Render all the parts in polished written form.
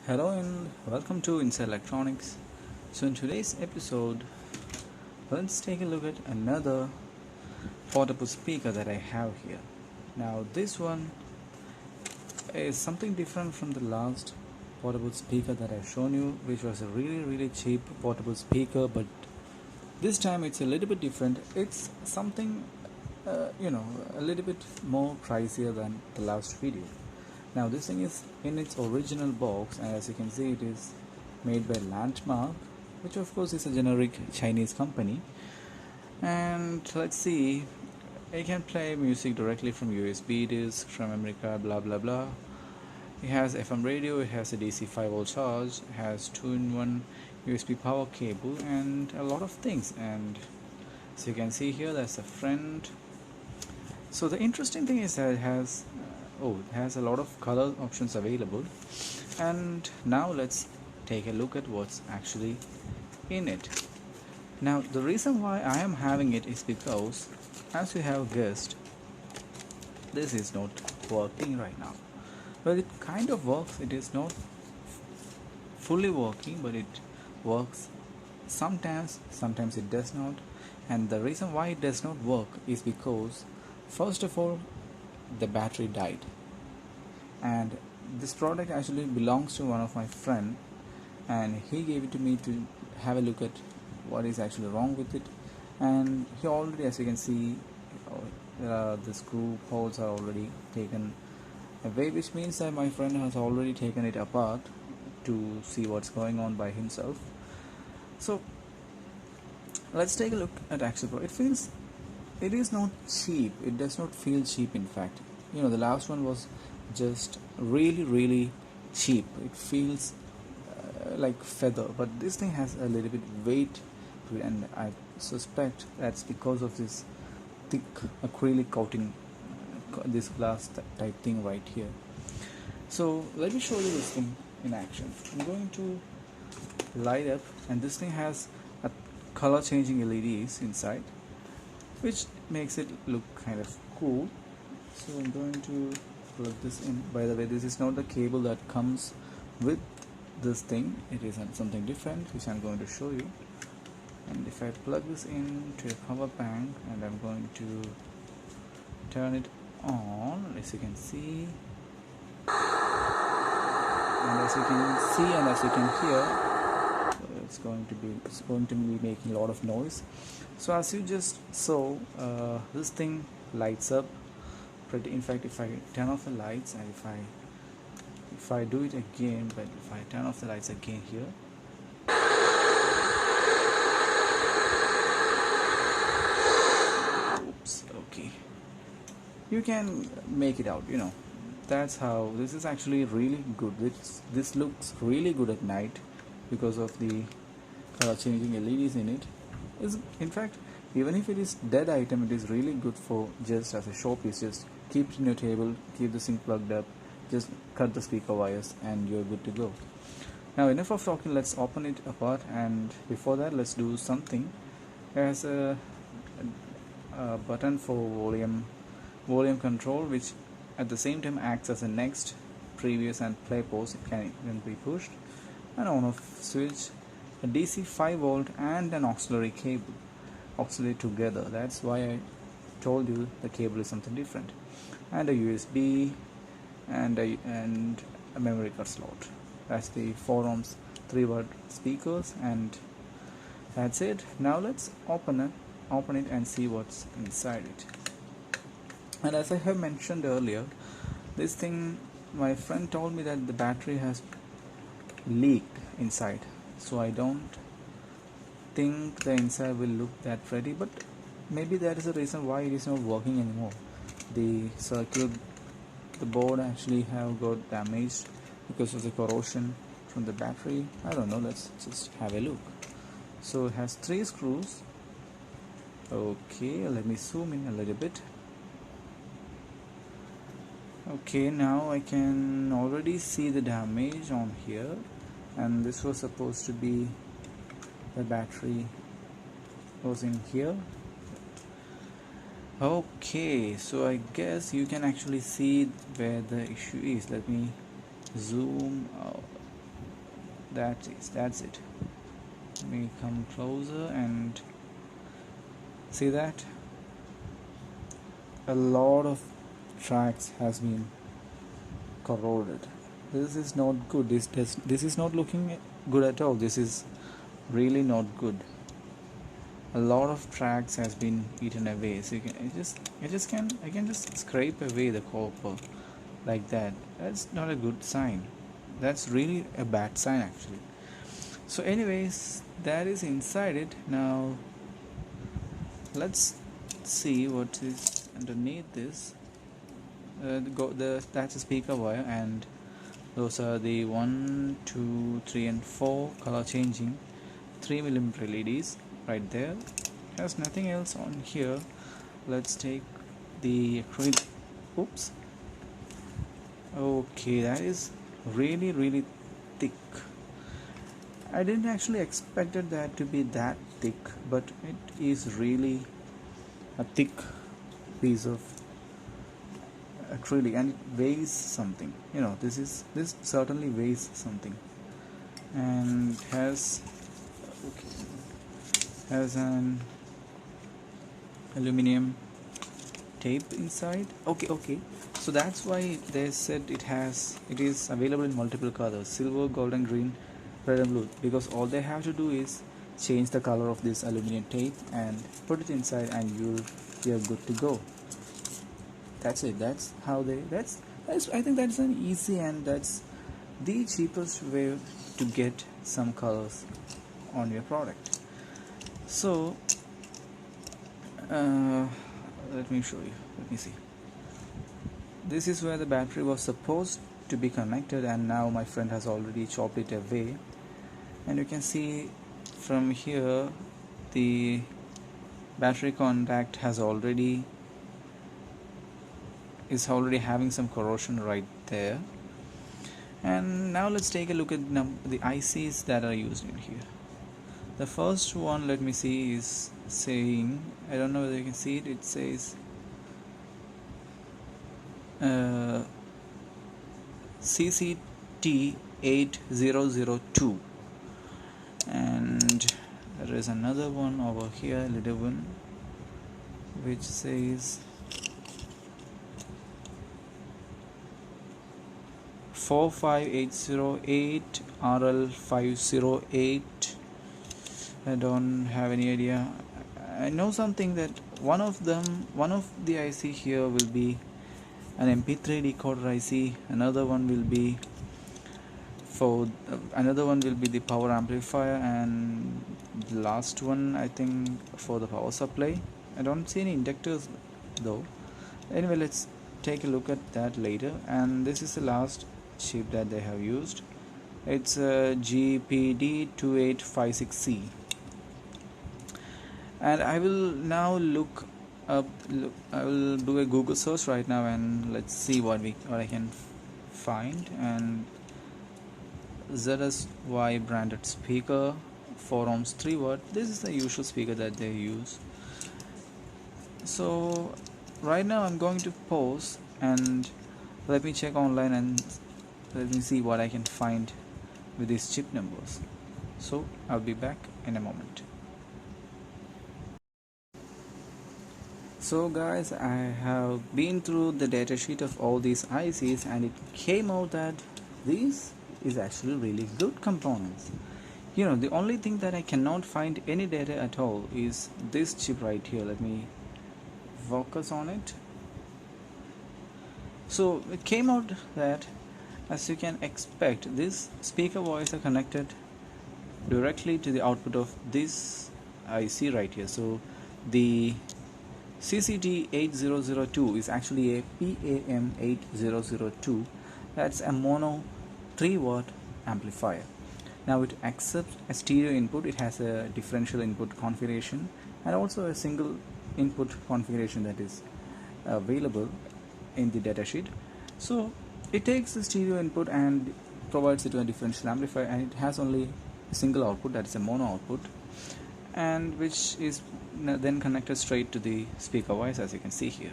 Hello and welcome to Inside Electronics. So in today's episode, let's take a look at another portable speaker that I have here. Now this one is something different from the last portable speaker that I've shown you, which was a really cheap portable speaker, but this time it's a little bit different. It's something a little bit more pricier than the last video. Now this thing is in its original box, and as you can see it is made by Landmark, which of course is a generic Chinese company. And let's see, it can play music directly from USB disc from America, blah blah blah. It has FM radio, it has a DC 5V charge, it has 2-in-1 USB power cable and a lot of things. And so you can see here there's a friend. So the interesting thing is that it has a lot of color options available. And now let's take a look at what's actually in it. Now the reason why I am having it is because, as you have guessed, this is not working right now. Well, it kind of works. It is not fully working, but it works sometimes it does not. And the reason why it does not work is because, first of all, the battery died. And this product actually belongs to one of my friend, and he gave it to me to have a look at what is actually wrong with it. And he already, as you can see, the screw holes are already taken away, which means that my friend has already taken it apart to see what's going on by himself. So let's take a look at actual product. It is not cheap. It does not feel cheap. In fact, the last one was just really cheap. It feels like feather, but this thing has a little bit weight to it, and I suspect that's because of this thick acrylic coating, this glass type thing right here. So let me show you this thing in action. I'm going to light up, and this thing has a color changing LEDs inside, which makes it look kind of cool. So I'm going to plug this in. By the way, this is not the cable that comes with this thing. It is something different, which I'm going to show you. And if I plug this into a power bank, and I'm going to turn it on, as you can see, and as you can hear, it's going to be making a lot of noise. So as you just saw, this thing lights up. In fact, if I turn off the lights, and if I do it again, but if I turn off the lights again here, oops, okay, you can make it out. That's how this is actually really good. This looks really good at night because of the color changing LEDs in it. In fact, even if it is dead item, it is really good for just as a showpiece. Just keep it in your table, keep the sink plugged up, just cut the speaker wires, and you're good to go. Now enough of talking, let's open it apart. And before that, let's do something. There's a button for volume control, which at the same time acts as a next, previous and play pause. It can even be pushed. An on off switch, a DC 5V and an auxiliary cable, auxiliary together. That's why I told you the cable is something different. And a USB and a memory card slot. That's the 4 ohms 3-watt speakers, and that's it. Now let's open it and see what's inside it. And as I have mentioned earlier, this thing, my friend told me that the battery has leaked inside, so I don't think the inside will look that pretty, but maybe that is the reason why it is not working anymore. The board actually have got damaged because of the corrosion from the battery. I don't know, let's just have a look. So it has 3 screws. Okay, let me zoom in a little bit. Okay, now I can already see the damage on here, and this was supposed to be the battery was in here. Okay, so I guess you can actually see where the issue is. Let me zoom That's it. Let me come closer and see that a lot of tracks has been corroded. This is not good. This is not looking good at all. This is really not good. A lot of tracks has been eaten away. So I can just scrape away the copper like that. That's not a good sign. That's really a bad sign actually. So anyways, that is inside it. Now let's see what is underneath this. That's a speaker wire, and those are the 1, 2, 3 and 4 color changing 3mm LEDs right there. There's nothing else on here. Let's take the acrylic. Oops. Okay, that is really thick. I didn't actually expected that to be that thick, but it is really a thick piece of acrylic, and it weighs something. This certainly weighs something, and has an aluminum tape inside. Okay, so that's why they said it is available in multiple colors: silver, golden, green, red and blue, because all they have to do is change the color of this aluminum tape and put it inside, and you're good to go. That's it. That's I think that's an easy, and that's the cheapest way to get some colors on your product. So let me show you. Let me see. This is where the battery was supposed to be connected, and now my friend has already chopped it away, and you can see from here the battery contact is already having some corrosion right there. And now let's take a look at the ICs that are used in here. The first one, let me see, is saying, I don't know whether you can see it, it says CCT8002, and there is another one over here, little one, which says 45808 RL508. I don't have any idea. I know something that one of the IC here will be an MP3 decoder IC. Another one will be the power amplifier, and the last one I think for the power supply. I don't see any inductors though. Anyway, let's take a look at that later. And this is the last chip that they have used. It's a GPD2856C, and I will now I will do a Google search right now, and let's see what I can find. And ZSY branded speaker, 4 ohms, 3 watt. This is the usual speaker that they use. So right now I'm going to pause and let me check online, and let me see what I can find with these chip numbers. So I'll be back in a moment. So guys, I have been through the datasheet of all these ICs, and it came out that these is actually really good components. The only thing that I cannot find any data at all is this chip right here. Let me focus on it. So it came out that, as you can expect, this speaker wires are connected directly to the output of this IC right here. So the CCT8002 is actually a PAM8002. That's a mono 3 watt amplifier. Now it accepts a stereo input. It has a differential input configuration and also a single input configuration that is available in the datasheet. So it takes the stereo input and provides it to a differential amplifier, and it has only a single output, that is a mono output, and which is then connected straight to the speaker wires, as you can see here.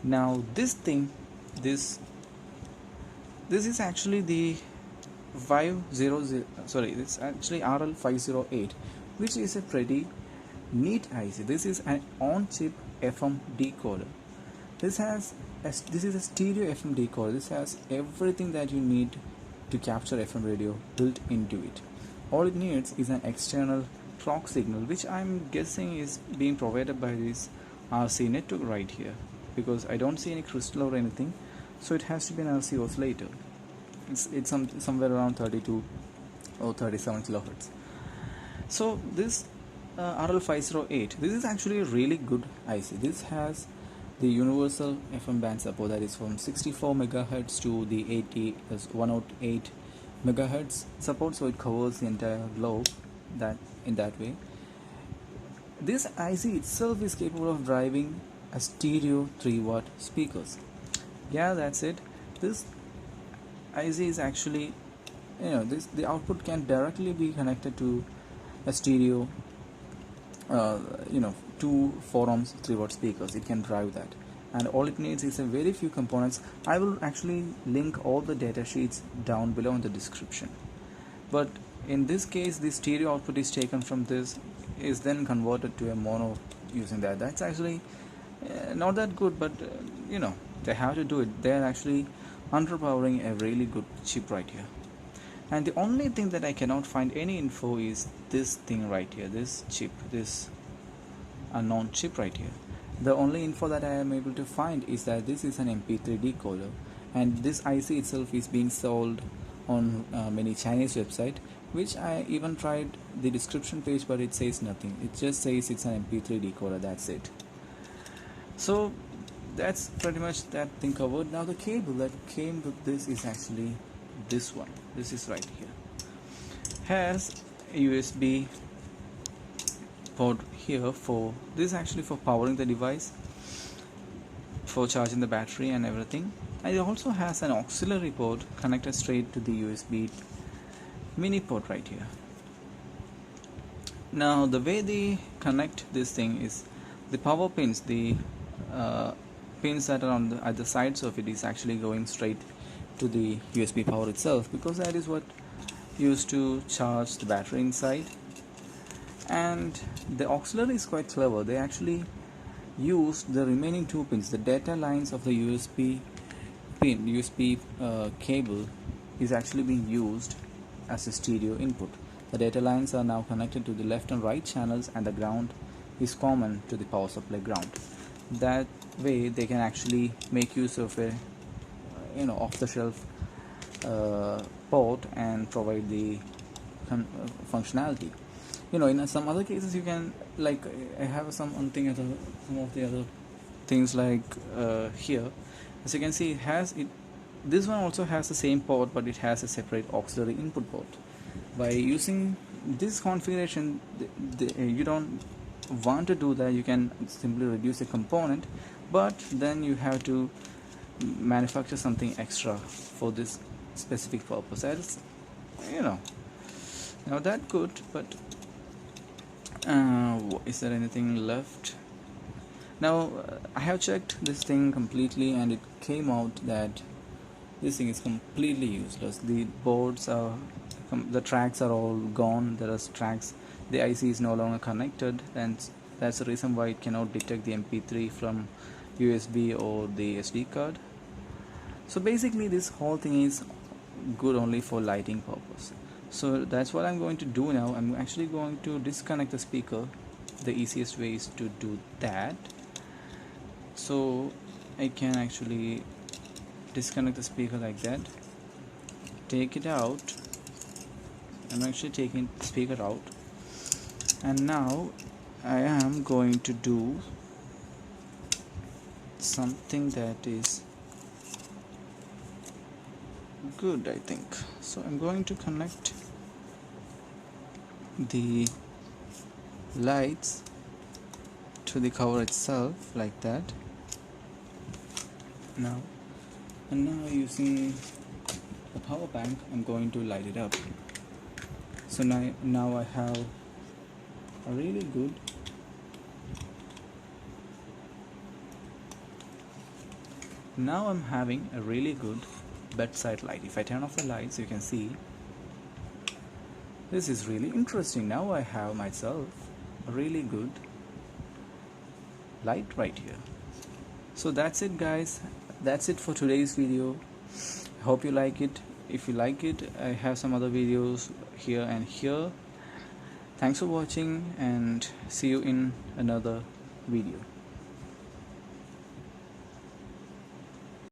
Now this is actually the 500, sorry, it's actually RL508, which is a pretty neat IC. This is an on-chip FM decoder. This is a stereo FM decoder. This has everything that you need to capture FM radio built into it. All it needs is an external clock signal, which I'm guessing is being provided by this RC network right here, because I don't see any crystal or anything, so it has to be an RC oscillator. It's somewhere around 32 or 37 kilohertz. So this RL508, this is actually a really good IC. This has the universal FM band support, that is from 64 megahertz to the 108 megahertz support, so it covers the entire globe in that way. This IC itself is capable of driving a stereo 3-watt speakers. Yeah, that's it. This IC is actually, the output can directly be connected to a stereo, 2 4-ohms 3-watt speakers. It can drive that, and all it needs is a very few components. I will actually link all the data sheets down below in the description. But in this case, the stereo output is taken from this, is then converted to a mono using that. That's actually not that good, but they have to do it. They are actually underpowering a really good chip right here. And the only thing that I cannot find any info is this thing right here, this chip, this unknown chip right here. The only info that I am able to find is that this is an MP3 decoder, and this IC itself is being sold on many Chinese website, which I even tried the description page, but it says nothing. It just says it's an MP3 decoder, that's it. So that's pretty much that thing covered. Now the cable that came with this is actually this one. This is right here. Has a USB port here for this, actually for powering the device, for charging the battery and everything. And it also has an auxiliary port connected straight to the USB mini port right here. Now the way they connect this thing is the power pins, the pins that are on at the sides of it is actually going straight to the USB power itself, because that is what used to charge the battery inside. And the auxiliary is quite clever. They actually used the remaining 2 pins. The data lines of the USB cable is actually being used as a stereo input. The data lines are now connected to the left and right channels, and the ground is common to the power supply ground. That way they can actually make use of a off-the-shelf port and provide the functionality. In some other cases you can, like I have some of the other things, like here, as you can see, this one also has the same port, but it has a separate auxiliary input port. By using this configuration, you don't want to do that. You can simply reduce a component, but then you have to manufacture something extra for this specific purpose. That's not that good, but is there anything left? Now I have checked this thing completely, and it came out that this thing is completely useless. The boards are, the tracks are all gone. There are tracks, the IC is no longer connected, and that's the reason why it cannot detect the MP3 from USB or the SD card. So basically this whole thing is good only for lighting purpose. So that's what I'm going to do now. I'm actually going to disconnect the speaker. The easiest way is to do that. So I can actually disconnect the speaker like that, take it out. I'm actually taking the speaker out, and now I am going to do something that is good, I think. So I'm going to connect the lights to the cover itself like that. Now using the power bank, I'm going to light it up. So now I have a really good bedside light. If I turn off the lights, you can see This is really interesting. Now I have myself a really good light right here. So that's it, guys. That's it for today's video. I hope you like it. If you like it, I have some other videos here and here. Thanks for watching, and see you in another video.